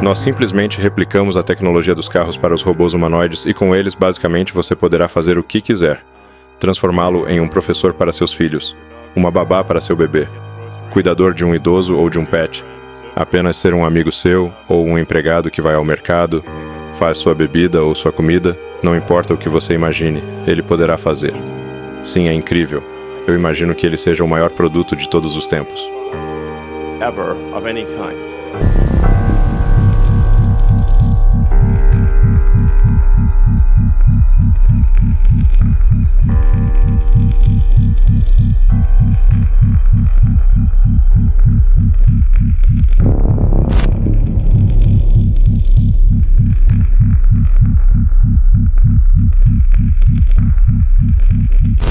Nós simplesmente replicamos a tecnologia dos carros para os robôs humanoides e com eles, basicamente, você poderá fazer o que quiser. Transformá-lo em um professor para seus filhos, uma babá para seu bebê, cuidador de um idoso ou de um pet, apenas ser um amigo seu ou um empregado que vai ao mercado, faz sua bebida ou sua comida, não importa o que você imagine, ele poderá fazer. Sim, é incrível. Eu imagino que ele seja o maior produto de todos os tempos. Ever of any kind.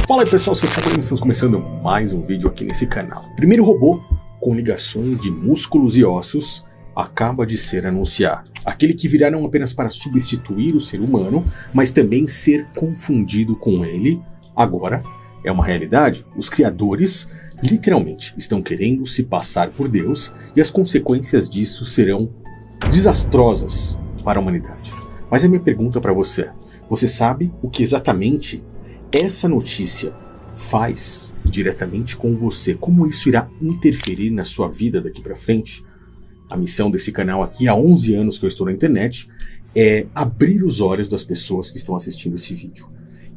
Fala aí pessoal, estamos começando mais um vídeo aqui nesse canal. Primeiro robô com ligações de músculos e ossos acaba de ser anunciado. Aquele que virá não apenas para substituir o ser humano, mas também ser confundido com ele, agora é uma realidade. Os criadores literalmente estão querendo se passar por Deus e as consequências disso serão desastrosas para a humanidade. Mas a minha pergunta para você sabe o que exatamente essa notícia faz diretamente com você? Como isso irá interferir na sua vida daqui para frente? A missão desse canal aqui, há 11 anos que eu estou na internet, é abrir os olhos das pessoas que estão assistindo esse vídeo.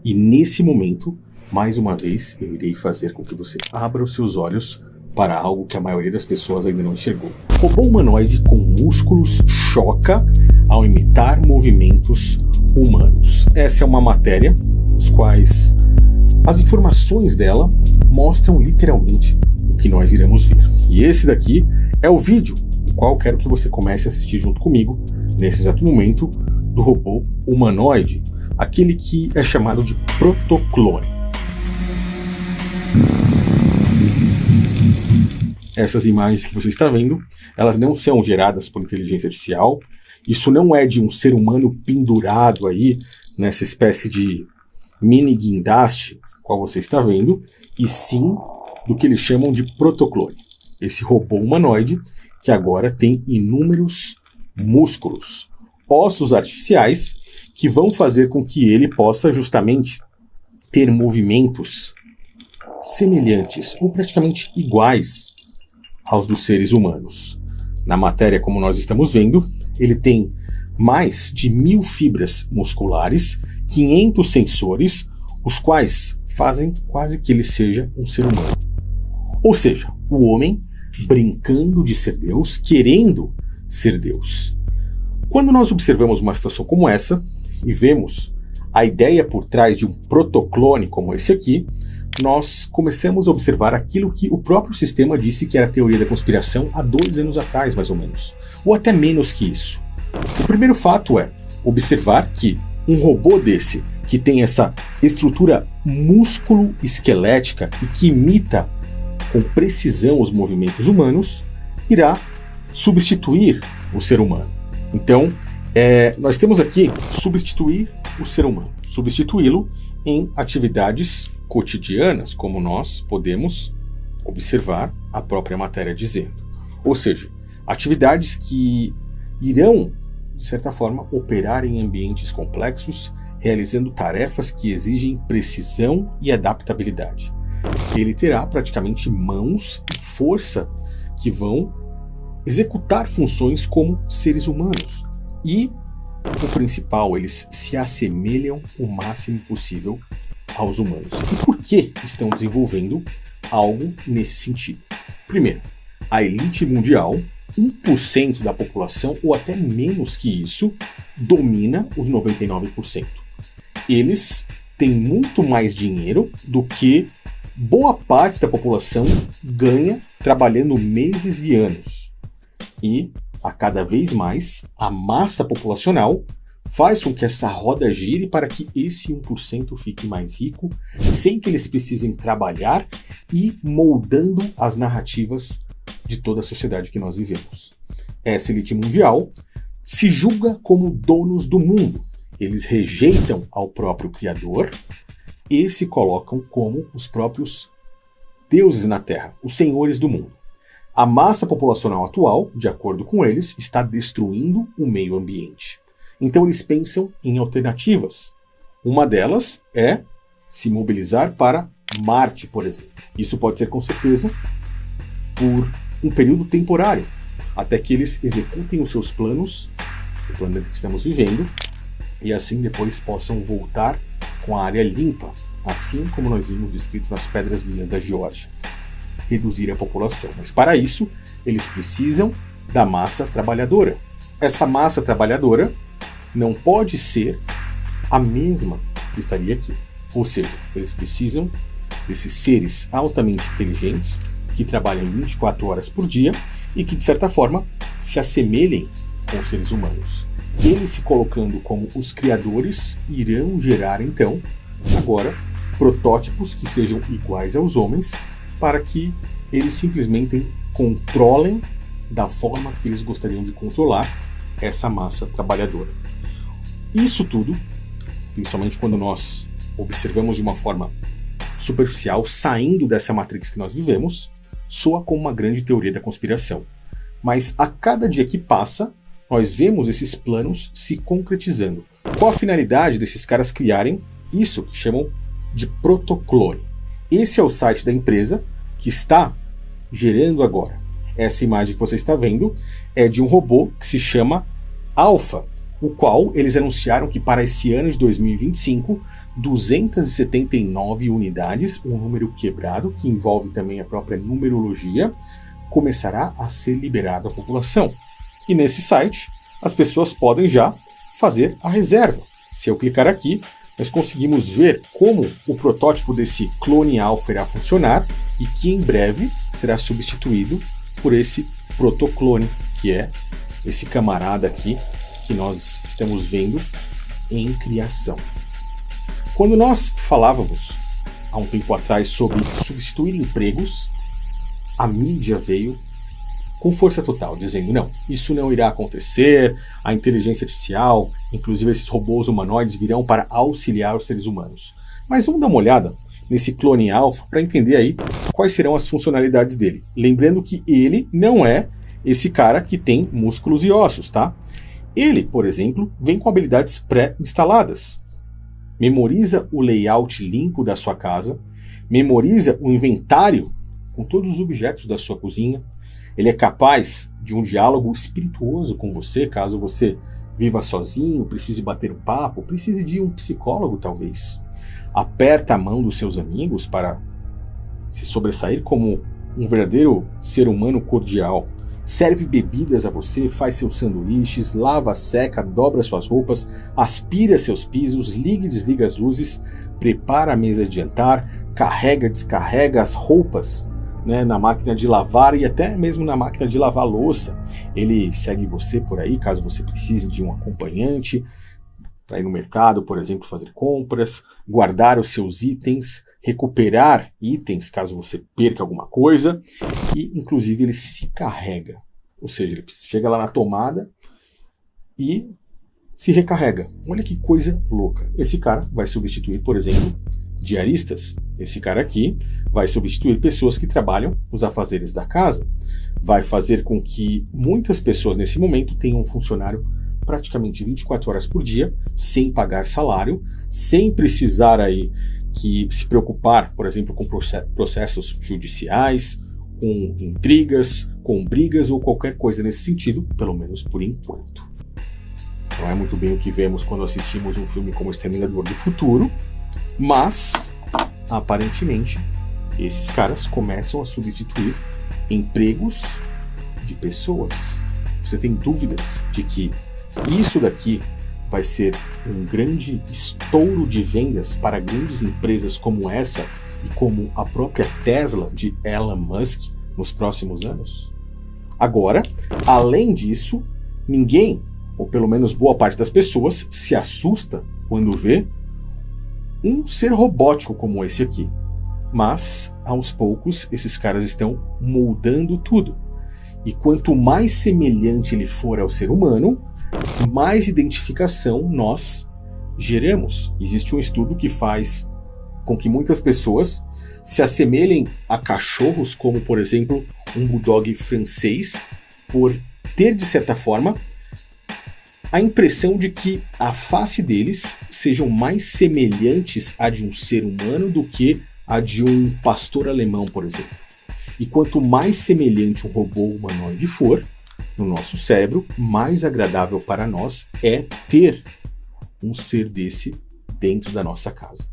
E nesse momento, mais uma vez, eu irei fazer com que você abra os seus olhos para algo que a maioria das pessoas ainda não enxergou. Robô humanoide com músculos choca ao imitar movimentos humanos. Essa é uma matéria, os quais as informações dela mostram literalmente o que nós iremos ver. E esse daqui é o vídeo, o qual quero que você comece a assistir junto comigo, nesse exato momento, do robô humanoide, aquele que é chamado de protoclone. Essas imagens que você está vendo, elas não são geradas por inteligência artificial. Isso não é de um ser humano pendurado aí nessa espécie de mini guindaste, qual você está vendo, e sim do que eles chamam de protoclone. Esse robô humanoide que agora tem inúmeros músculos, ossos artificiais que vão fazer com que ele possa justamente ter movimentos semelhantes ou praticamente iguais aos dos seres humanos. Na matéria, como nós estamos vendo, ele tem mais de 1000 fibras musculares, 500 sensores, os quais fazem quase que ele seja um ser humano. Ou seja, o homem brincando de ser Deus, querendo ser Deus. Quando nós observamos uma situação como essa e vemos a ideia por trás de um protoclone como esse aqui, nós começamos a observar aquilo que o próprio sistema disse que era a teoria da conspiração há 2 anos atrás, mais ou menos. Ou até menos que isso. O primeiro fato é observar que um robô desse, que tem essa estrutura músculo-esquelética e que imita com precisão os movimentos humanos, irá substituir o ser humano. Então, nós temos aqui substituir o ser humano, substituí-lo em atividades cotidianas, como nós podemos observar a própria matéria dizendo. Ou seja, atividades que irão, de certa forma, operar em ambientes complexos, realizando tarefas que exigem precisão e adaptabilidade. Ele terá praticamente mãos e força que vão executar funções como seres humanos. E, o principal, eles se assemelham o máximo possível aos humanos. E por que estão desenvolvendo algo nesse sentido? Primeiro, a elite mundial, 1% da população, ou até menos que isso, domina os 99%. Eles têm muito mais dinheiro do que boa parte da população ganha trabalhando meses e anos. E, a cada vez mais, a massa populacional faz com que essa roda gire para que esse 1% fique mais rico, sem que eles precisem trabalhar e moldando as narrativas de toda a sociedade que nós vivemos. Essa elite mundial se julga como donos do mundo. Eles rejeitam ao próprio Criador e se colocam como os próprios deuses na Terra, os senhores do mundo. A massa populacional atual, de acordo com eles, está destruindo o meio ambiente. Então eles pensam em alternativas. Uma delas é se mobilizar para Marte, por exemplo. Isso pode ser, com certeza, por um período temporário, até que eles executem os seus planos no planeta que estamos vivendo e assim depois possam voltar com a área limpa, assim como nós vimos descrito nas Pedras Guias da Geórgia. Reduzir a população. Mas para isso, eles precisam da massa trabalhadora. Essa massa trabalhadora não pode ser a mesma que estaria aqui. Ou seja, eles precisam desses seres altamente inteligentes que trabalham 24 horas por dia e que, de certa forma, se assemelhem com os seres humanos. Eles, se colocando como os criadores, irão gerar, então, agora, protótipos que sejam iguais aos homens, para que eles simplesmente controlem da forma que eles gostariam de controlar essa massa trabalhadora. Isso tudo, principalmente quando nós observamos de uma forma superficial, saindo dessa matrix que nós vivemos, soa como uma grande teoria da conspiração. Mas a cada dia que passa, nós vemos esses planos se concretizando. Qual a finalidade desses caras criarem isso que chamam de protoclone? Esse é o site da empresa que está gerando agora. Essa imagem que você está vendo é de um robô que se chama Alpha, o qual eles anunciaram que para esse ano de 2025, 279 unidades, um número quebrado, que envolve também a própria numerologia, começará a ser liberado à população. E nesse site, as pessoas podem já fazer a reserva. Se eu clicar aqui, nós conseguimos ver como o protótipo desse clone alfa irá funcionar e que em breve será substituído por esse protoclone, que é esse camarada aqui que nós estamos vendo em criação. Quando nós falávamos há um tempo atrás sobre substituir empregos, a mídia veio com força total, dizendo não, isso não irá acontecer, a inteligência artificial, inclusive esses robôs humanoides virão para auxiliar os seres humanos. Mas vamos dar uma olhada nesse clone alfa para entender aí quais serão as funcionalidades dele. Lembrando que ele não é esse cara que tem músculos e ossos, tá? Ele, por exemplo, vem com habilidades pré-instaladas. Memoriza o layout limpo da sua casa, memoriza o inventário com todos os objetos da sua cozinha. Ele é capaz de um diálogo espirituoso com você, caso você viva sozinho, precise bater um papo, precise de um psicólogo talvez. Aperta a mão dos seus amigos para se sobressair como um verdadeiro ser humano cordial. Serve bebidas a você, faz seus sanduíches, lava, seca, dobra suas roupas, aspira seus pisos, liga e desliga as luzes, prepara a mesa de jantar, carrega, descarrega as roupas, né, na máquina de lavar e até mesmo na máquina de lavar louça. Ele segue você por aí, caso você precise de um acompanhante, para ir no mercado, por exemplo, fazer compras, guardar os seus itens, recuperar itens caso você perca alguma coisa, e inclusive ele se carrega. Ou seja, ele chega lá na tomada e se recarrega. Olha que coisa louca. Esse cara vai substituir, por exemplo, diaristas. Esse cara aqui vai substituir pessoas que trabalham nos afazeres da casa. Vai fazer com que muitas pessoas nesse momento tenham um funcionário praticamente 24 horas por dia, sem pagar salário, sem precisar aí que se preocupar, por exemplo, com processos judiciais, com intrigas, com brigas ou qualquer coisa nesse sentido, pelo menos por enquanto. Não é muito bem o que vemos quando assistimos um filme como Exterminador do Futuro, mas, aparentemente, esses caras começam a substituir empregos de pessoas. Você tem dúvidas de que isso daqui vai ser um grande estouro de vendas para grandes empresas como essa e como a própria Tesla de Elon Musk nos próximos anos? Agora, além disso, ninguém, ou pelo menos boa parte das pessoas, se assusta quando vê um ser robótico como esse aqui. Mas, aos poucos, esses caras estão moldando tudo. E quanto mais semelhante ele for ao ser humano, mais identificação nós geramos. Existe um estudo que faz com que muitas pessoas se assemelhem a cachorros, como por exemplo um bulldog francês por ter, de certa forma, a impressão de que a face deles sejam mais semelhantes à de um ser humano do que a de um pastor alemão, por exemplo. E quanto mais semelhante um robô humanoide for, no nosso cérebro, mais agradável para nós é ter um ser desse dentro da nossa casa.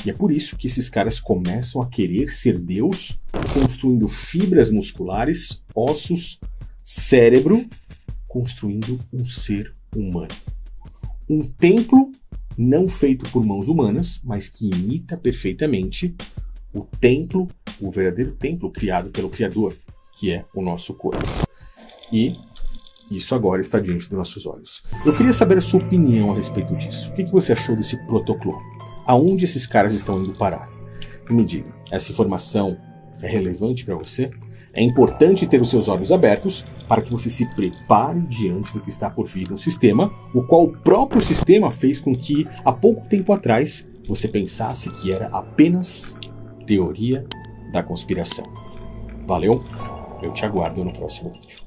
E é por isso que esses caras começam a querer ser Deus, construindo fibras musculares, ossos, cérebro, construindo um ser humano. Um templo não feito por mãos humanas, mas que imita perfeitamente o templo, o verdadeiro templo criado pelo Criador, que é o nosso corpo. E isso agora está diante dos nossos olhos. Eu queria saber a sua opinião a respeito disso. O que você achou desse protoclone? Aonde esses caras estão indo parar? E me diga, essa informação é relevante para você? É importante ter os seus olhos abertos para que você se prepare diante do que está por vir no sistema, o qual o próprio sistema fez com que, há pouco tempo atrás, você pensasse que era apenas teoria da conspiração. Valeu? Eu te aguardo no próximo vídeo.